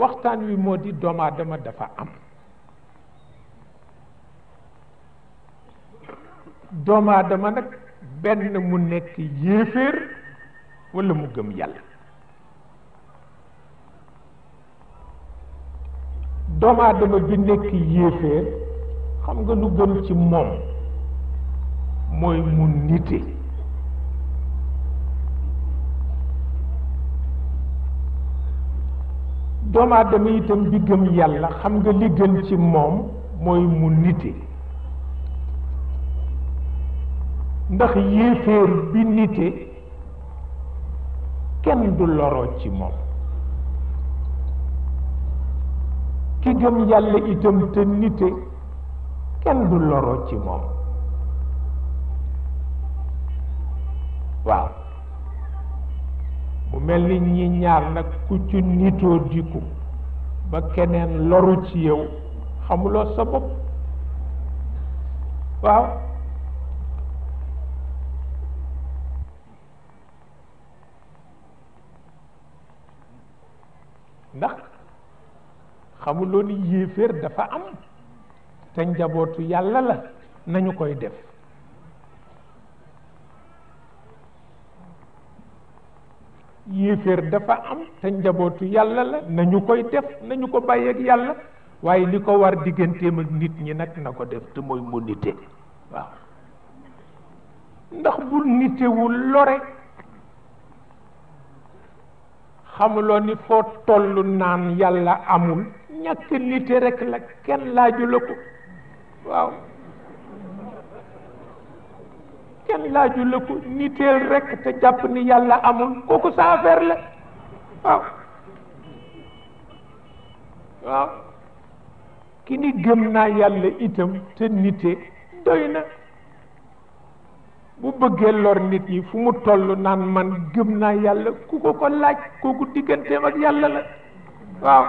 waxtaan wi moo di doomu aadama dafa am doomu aadama nag benn mu nekk yéeféer walla mu gëm yàlla. doomu aadama bi nekk yéeféer xam nga lu gën ci moom mooy mu nite. doomu aadama itam bi gëm yàlla xam nga li gën ci moom mooy mu nite. ndax yéeféer bi nite kenn du loroo ci moom. ki gëm yàlla itam te nite kenn du loroo ci moom. waaw mu mel ni ñi ñaar nag ku ci nitoo diku ba keneen loru ci yow xamuloo sa bopp. waaw ndax xamuloo ni yéeféer dafa am te njabootu yàlla la nañu koy def. yéeféer dafa am te njabootu yàlla la nañu koy def nañu ko bàyyeeg yàlla waaye li ko war digganteem ak nit ñi nag na ko def te mooy mu nite. waaw ndax bu nitewul lore. xamuloo ni foo tollu naan yàlla amul ñàkk nite rek la kenn laaju la ko. waaw kenn laaju la ko niteel rek te jàpp ni yàlla amul kooku sa affaire la. waaw waaw ki ni gëm naa yàlla itam te nite doy na. bu bëggee lor nit ñi fu mu toll naan man gëm naa yàlla ku ko laaj kooku digganteem ak yàlla la. waaw